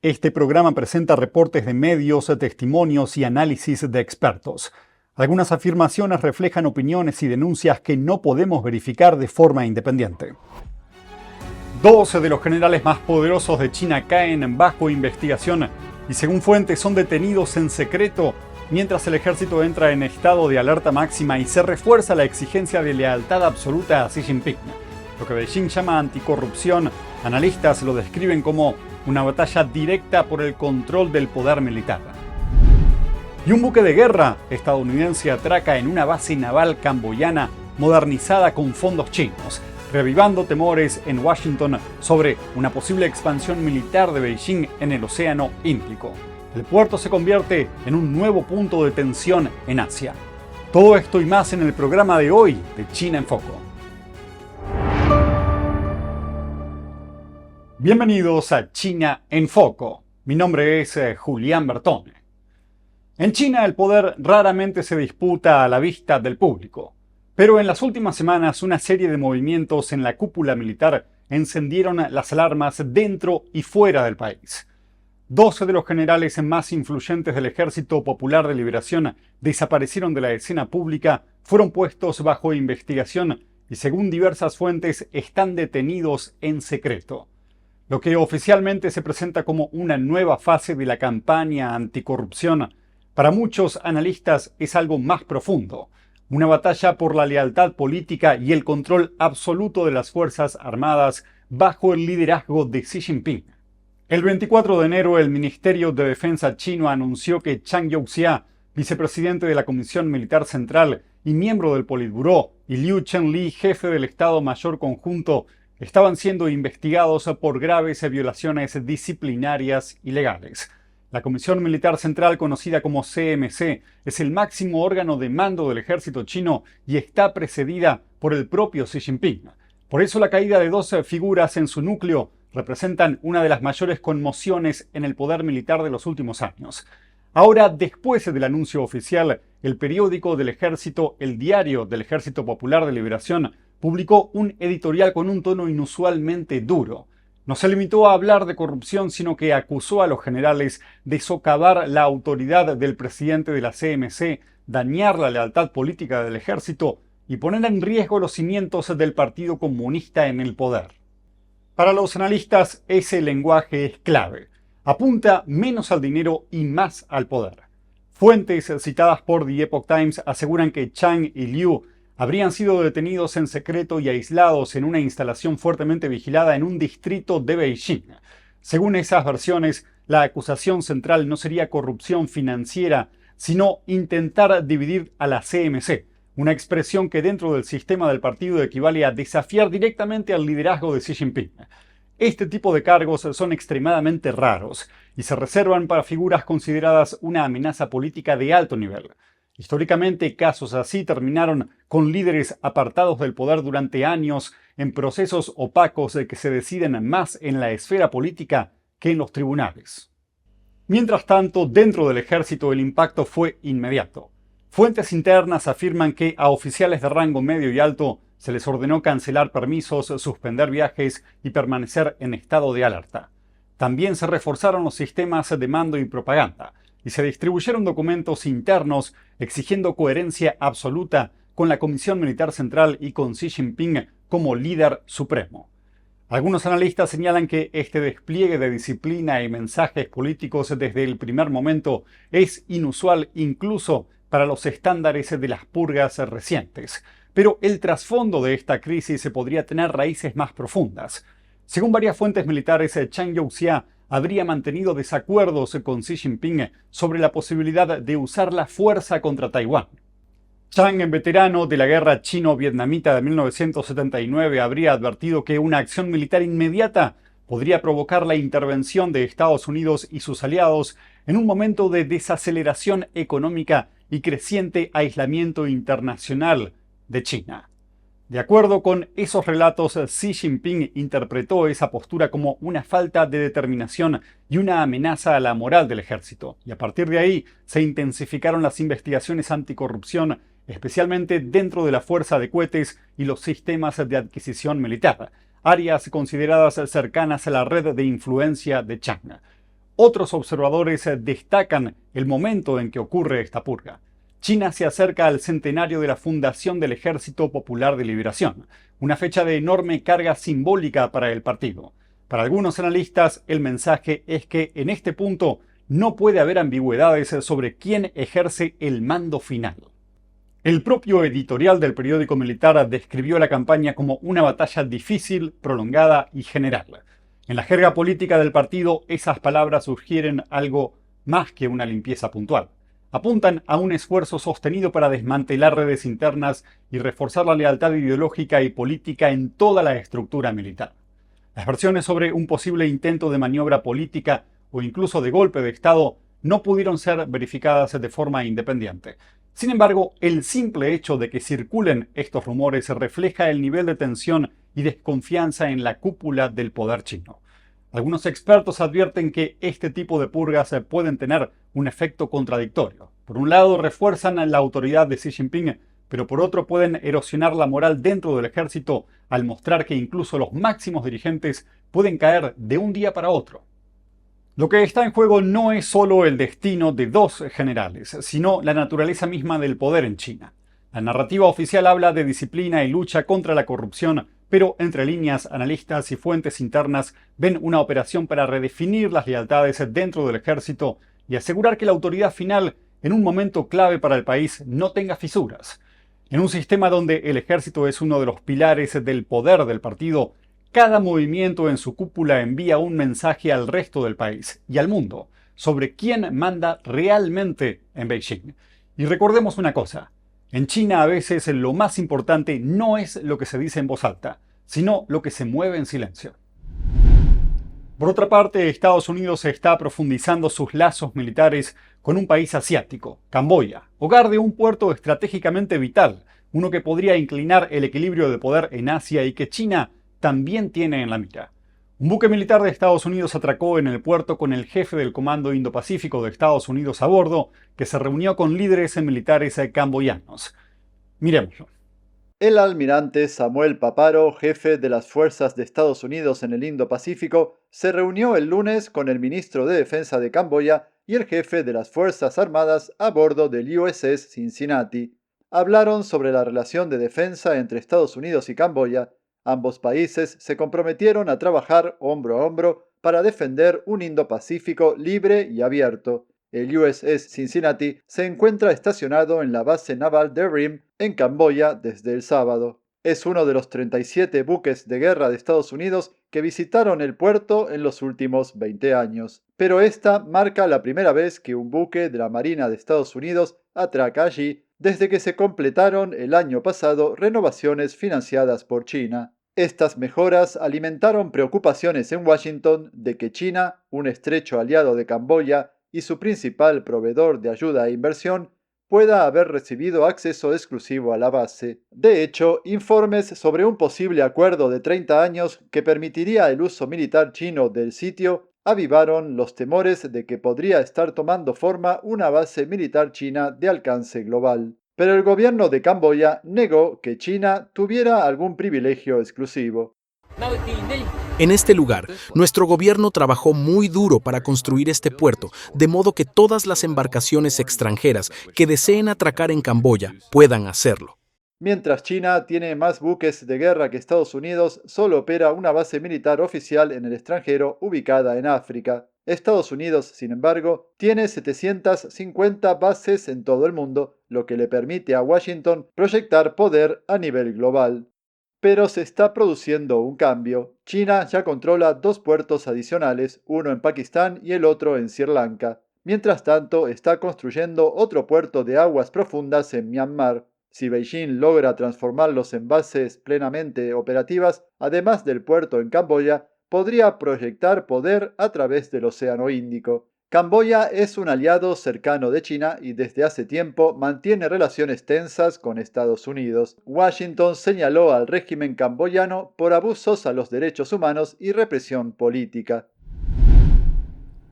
Este programa presenta reportes de medios, testimonios y análisis de expertos. Algunas afirmaciones reflejan opiniones y denuncias que no podemos verificar de forma independiente. 12 de los generales más poderosos de China caen bajo investigación y según fuentes son detenidos en secreto mientras el ejército entra en estado de alerta máxima y se refuerza la exigencia de lealtad absoluta a Xi Jinping. Lo que Beijing llama anticorrupción, analistas lo describen como una batalla directa por el control del poder militar. Y un buque de guerra estadounidense atraca en una base naval camboyana modernizada con fondos chinos, revivando temores en Washington sobre una posible expansión militar de Beijing en el Océano Índico. El puerto se convierte en un nuevo punto de tensión en Asia. Todo esto y más en el programa de hoy de China en Foco. Bienvenidos a China en Foco. Mi nombre es Julián Bertone. En China el poder raramente se disputa a la vista del público, pero en las últimas semanas una serie de movimientos en la cúpula militar encendieron las alarmas dentro y fuera del país. 12 de los generales más influyentes del Ejército Popular de Liberación desaparecieron de la escena pública, fueron puestos bajo investigación y según diversas fuentes están detenidos en secreto. Lo que oficialmente se presenta como una nueva fase de la campaña anticorrupción, para muchos analistas es algo más profundo, una batalla por la lealtad política y el control absoluto de las Fuerzas Armadas bajo el liderazgo de Xi Jinping. El 24 de enero el Ministerio de Defensa chino anunció que Zhang Youxia, vicepresidente de la Comisión Militar Central y miembro del Politburó, y Liu Chenli, jefe del Estado Mayor Conjunto, estaban siendo investigados por graves violaciones disciplinarias y legales. La Comisión Militar Central, conocida como CMC, es el máximo órgano de mando del ejército chino y está precedida por el propio Xi Jinping. Por eso la caída de dos figuras en su núcleo representan una de las mayores conmociones en el poder militar de los últimos años. Ahora, después del anuncio oficial, el periódico del ejército, el Diario del Ejército Popular de Liberación, publicó un editorial con un tono inusualmente duro. No se limitó a hablar de corrupción, sino que acusó a los generales de socavar la autoridad del presidente de la CMC, dañar la lealtad política del ejército y poner en riesgo los cimientos del Partido Comunista en el poder. Para los analistas, ese lenguaje es clave. Apunta menos al dinero y más al poder. Fuentes citadas por The Epoch Times aseguran que Zhang y Liu habrían sido detenidos en secreto y aislados en una instalación fuertemente vigilada en un distrito de Beijing. Según esas versiones, la acusación central no sería corrupción financiera, sino intentar dividir a la CMC, una expresión que dentro del sistema del partido equivale a desafiar directamente al liderazgo de Xi Jinping. Este tipo de cargos son extremadamente raros y se reservan para figuras consideradas una amenaza política de alto nivel. Históricamente, casos así terminaron con líderes apartados del poder durante años en procesos opacos que se deciden más en la esfera política que en los tribunales. Mientras tanto, dentro del ejército el impacto fue inmediato. Fuentes internas afirman que a oficiales de rango medio y alto se les ordenó cancelar permisos, suspender viajes y permanecer en estado de alerta. También se reforzaron los sistemas de mando y propaganda, y se distribuyeron documentos internos exigiendo coherencia absoluta con la Comisión Militar Central y con Xi Jinping como líder supremo. Algunos analistas señalan que este despliegue de disciplina y mensajes políticos desde el primer momento es inusual incluso para los estándares de las purgas recientes. Pero el trasfondo de esta crisis podría tener raíces más profundas. Según varias fuentes militares, Zhang Youxia habría mantenido desacuerdos con Xi Jinping sobre la posibilidad de usar la fuerza contra Taiwán. Zhang, veterano de la guerra chino-vietnamita de 1979, habría advertido que una acción militar inmediata podría provocar la intervención de Estados Unidos y sus aliados en un momento de desaceleración económica y creciente aislamiento internacional de China. De acuerdo con esos relatos, Xi Jinping interpretó esa postura como una falta de determinación y una amenaza a la moral del ejército. Y a partir de ahí se intensificaron las investigaciones anticorrupción, especialmente dentro de la fuerza de cohetes y los sistemas de adquisición militar, áreas consideradas cercanas a la red de influencia de China. Otros observadores destacan el momento en que ocurre esta purga. China se acerca al centenario de la fundación del Ejército Popular de Liberación, una fecha de enorme carga simbólica para el partido. Para algunos analistas, el mensaje es que en este punto no puede haber ambigüedades sobre quién ejerce el mando final. El propio editorial del periódico militar describió la campaña como una batalla difícil, prolongada y general. En la jerga política del partido, esas palabras sugieren algo más que una limpieza puntual. Apuntan a un esfuerzo sostenido para desmantelar redes internas y reforzar la lealtad ideológica y política en toda la estructura militar. Las versiones sobre un posible intento de maniobra política o incluso de golpe de Estado no pudieron ser verificadas de forma independiente. Sin embargo, el simple hecho de que circulen estos rumores refleja el nivel de tensión y desconfianza en la cúpula del poder chino. Algunos expertos advierten que este tipo de purgas pueden tener un efecto contradictorio. Por un lado, refuerzan la autoridad de Xi Jinping, pero por otro pueden erosionar la moral dentro del ejército al mostrar que incluso los máximos dirigentes pueden caer de un día para otro. Lo que está en juego no es solo el destino de dos generales, sino la naturaleza misma del poder en China. La narrativa oficial habla de disciplina y lucha contra la corrupción, pero entre líneas, analistas y fuentes internas ven una operación para redefinir las lealtades dentro del ejército y asegurar que la autoridad final, en un momento clave para el país, no tenga fisuras. En un sistema donde el ejército es uno de los pilares del poder del partido, cada movimiento en su cúpula envía un mensaje al resto del país y al mundo sobre quién manda realmente en Beijing. Y recordemos una cosa, en China a veces lo más importante no es lo que se dice en voz alta, sino lo que se mueve en silencio. Por otra parte, Estados Unidos está profundizando sus lazos militares con un país asiático, Camboya, hogar de un puerto estratégicamente vital, uno que podría inclinar el equilibrio de poder en Asia y que China también tiene en la mira. Un buque militar de Estados Unidos atracó en el puerto con el jefe del Comando Indo-Pacífico de Estados Unidos a bordo, que se reunió con líderes militares camboyanos. Miremoslo. El almirante Samuel Paparo, jefe de las fuerzas de Estados Unidos en el Indo-Pacífico, se reunió el lunes con el ministro de Defensa de Camboya y el jefe de las Fuerzas Armadas a bordo del USS Cincinnati. Hablaron sobre la relación de defensa entre Estados Unidos y Camboya. Ambos países se comprometieron a trabajar hombro a hombro para defender un Indo-Pacífico libre y abierto. El USS Cincinnati se encuentra estacionado en la base naval de Ream, en Camboya, desde el sábado. Es uno de los 37 buques de guerra de Estados Unidos que visitaron el puerto en los últimos 20 años. Pero esta marca la primera vez que un buque de la Marina de Estados Unidos atraca allí desde que se completaron el año pasado renovaciones financiadas por China. Estas mejoras alimentaron preocupaciones en Washington de que China, un estrecho aliado de Camboya y su principal proveedor de ayuda e inversión, pueda haber recibido acceso exclusivo a la base. De hecho, informes sobre un posible acuerdo de 30 años que permitiría el uso militar chino del sitio avivaron los temores de que podría estar tomando forma una base militar china de alcance global. Pero el gobierno de Camboya negó que China tuviera algún privilegio exclusivo. En este lugar, nuestro gobierno trabajó muy duro para construir este puerto, de modo que todas las embarcaciones extranjeras que deseen atracar en Camboya puedan hacerlo. Mientras China tiene más buques de guerra que Estados Unidos, solo opera una base militar oficial en el extranjero ubicada en África. Estados Unidos, sin embargo, tiene 750 bases en todo el mundo, lo que le permite a Washington proyectar poder a nivel global. Pero se está produciendo un cambio. China ya controla 2 puertos adicionales, uno en Pakistán y el otro en Sri Lanka. Mientras tanto, está construyendo otro puerto de aguas profundas en Myanmar. Si Beijing logra transformarlos en bases plenamente operativas, además del puerto en Camboya, podría proyectar poder a través del Océano Índico. Camboya es un aliado cercano de China y desde hace tiempo mantiene relaciones tensas con Estados Unidos. Washington señaló al régimen camboyano por abusos a los derechos humanos y represión política.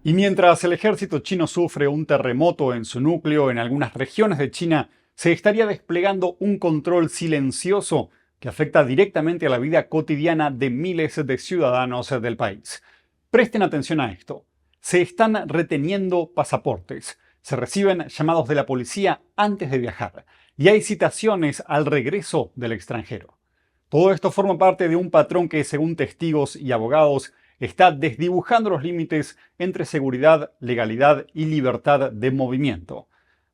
Y mientras el ejército chino sufre un terremoto en su núcleo en algunas regiones de China, se estaría desplegando un control silencioso que afecta directamente a la vida cotidiana de miles de ciudadanos del país. Presten atención a esto. se están reteniendo pasaportes, se reciben llamados de la policía antes de viajar y hay citaciones al regreso del extranjero. Todo esto forma parte de un patrón que, según testigos y abogados, está desdibujando los límites entre seguridad, legalidad y libertad de movimiento.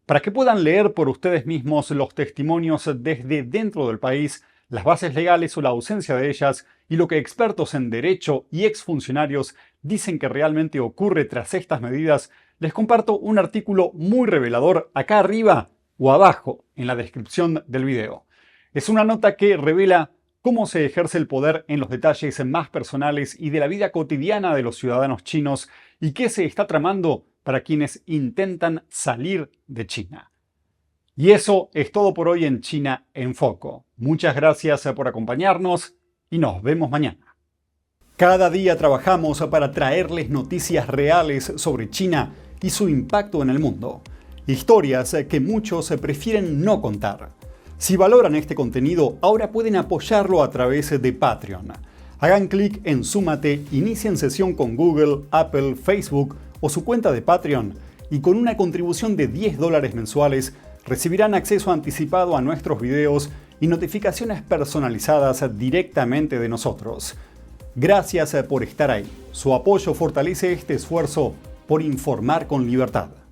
Para que puedan leer por ustedes mismos los testimonios desde dentro del país, las bases legales o la ausencia de ellas y lo que expertos en derecho y exfuncionarios dicen que realmente ocurre tras estas medidas, les comparto un artículo muy revelador acá arriba o abajo en la descripción del video. Es una nota que revela cómo se ejerce el poder en los detalles más personales y de la vida cotidiana de los ciudadanos chinos y qué se está tramando para quienes intentan salir de China. Y eso es todo por hoy en China en Foco. Muchas gracias por acompañarnos y nos vemos mañana. Cada día trabajamos para traerles noticias reales sobre China y su impacto en el mundo. Historias que muchos prefieren no contar. Si valoran este contenido, ahora pueden apoyarlo a través de Patreon. Hagan clic en Súmate, inicien sesión con Google, Apple, Facebook o su cuenta de Patreon y con una contribución de $10 mensuales recibirán acceso anticipado a nuestros videos y notificaciones personalizadas directamente de nosotros. Gracias por estar ahí. Su apoyo fortalece este esfuerzo por informar con libertad.